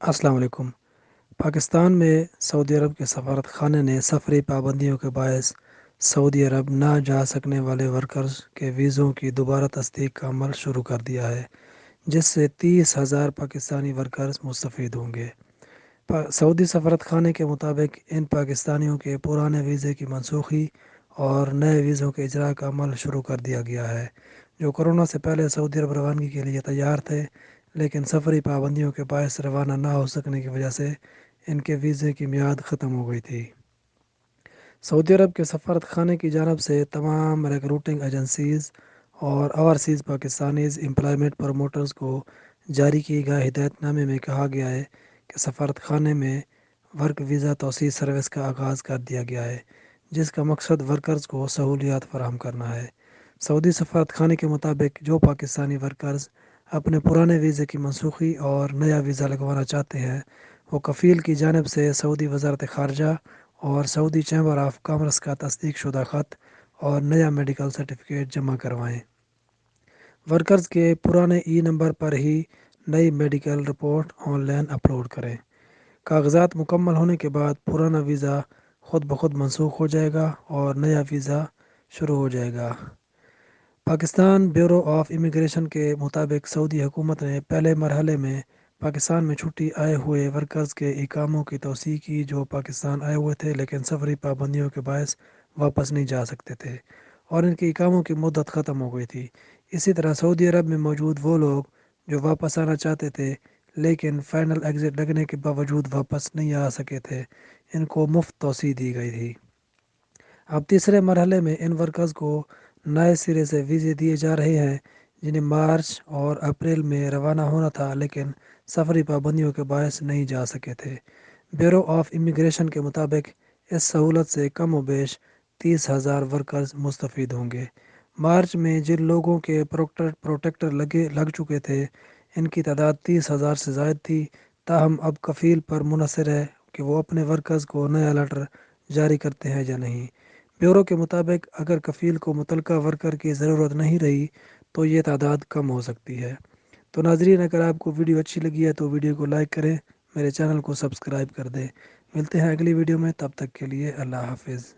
السلام علیکم۔ پاکستان میں سعودی عرب کے سفارت خانے نے سفری پابندیوں کے باعث سعودی عرب نہ جا سکنے والے ورکرز کے ویزوں کی دوبارہ تصدیق کا عمل شروع کر دیا ہے، جس سے 30,000 پاکستانی ورکرز مستفید ہوں گے۔ سعودی سفارت خانے کے مطابق ان پاکستانیوں کے پرانے ویزے کی منسوخی اور نئے ویزوں کے اجراء کا عمل شروع کر دیا گیا ہے، جو کورونا سے پہلے سعودی عرب روانگی کے لیے تیار تھے، لیکن سفری پابندیوں کے باعث روانہ نہ ہو سکنے کی وجہ سے ان کے ویزے کی میعاد ختم ہو گئی تھی۔ سعودی عرب کے سفارت خانے کی جانب سے تمام ریکروٹنگ ایجنسیز اور اوورسیز پاکستانیز امپلائمنٹ پروموٹرز کو جاری کیے گئے ہدایت نامے میں کہا گیا ہے کہ سفارت خانے میں ورک ویزا توسیع سروس کا آغاز کر دیا گیا ہے، جس کا مقصد ورکرز کو سہولیات فراہم کرنا ہے۔ سعودی سفارت خانے کے مطابق جو پاکستانی ورکرز اپنے پرانے ویزے کی منسوخی اور نیا ویزا لگوانا چاہتے ہیں، وہ کفیل کی جانب سے سعودی وزارت خارجہ اور سعودی چیمبر آف کامرس کا تصدیق شدہ خط اور نیا میڈیکل سرٹیفکیٹ جمع کروائیں۔ ورکرز کے پرانے نمبر پر ہی نئی medical report on line upload کریں۔ کاغذات مکمل ہونے کے بعد پرانا ویزا خود بخود منسوخ ہو جائے گا اور نیا ویزا شروع ہو جائے گا۔ پاکستان بیورو آف امیگریشن کے مطابق سعودی حکومت نے پہلے مرحلے میں پاکستان میں چھٹی آئے ہوئے ورکرز کے اقاموں کی توسیع کی، جو پاکستان آئے ہوئے تھے لیکن سفری پابندیوں کے باعث واپس نہیں جا سکتے تھے اور ان کے اقاموں کی مدت ختم ہو گئی تھی۔ اسی طرح سعودی عرب میں موجود وہ لوگ جو واپس آنا چاہتے تھے لیکن فائنل ایگزٹ لگنے کے باوجود واپس نہیں آ سکے تھے، ان کو مفت توسیع دی گئی تھی۔ اب تیسرے مرحلے میں ان ورکرز کو نئے سرے سے ویزے دیے جا رہے ہیں جنہیں مارچ اور اپریل میں روانہ ہونا تھا لیکن سفری پابندیوں کے باعث نہیں جا سکے تھے۔ بیورو آف امیگریشن کے مطابق اس سہولت سے کم و بیش 30,000 ورکرز مستفید ہوں گے۔ مارچ میں جن لوگوں کے پروٹیکٹر لگ چکے تھے، ان کی تعداد 30,000 سے زائد تھی، تاہم اب کفیل پر منحصر ہے کہ وہ اپنے ورکرز کو نیا لیٹر جاری کرتے ہیں یا نہیں۔ بیورو کے مطابق اگر کفیل کو متعلقہ ورکر کی ضرورت نہیں رہی تو یہ تعداد کم ہو سکتی ہے۔ تو ناظرین، اگر آپ کو ویڈیو اچھی لگی ہے تو ویڈیو کو لائک کریں، میرے چینل کو سبسکرائب کر دیں۔ ملتے ہیں اگلی ویڈیو میں، تب تک کے لیے اللہ حافظ۔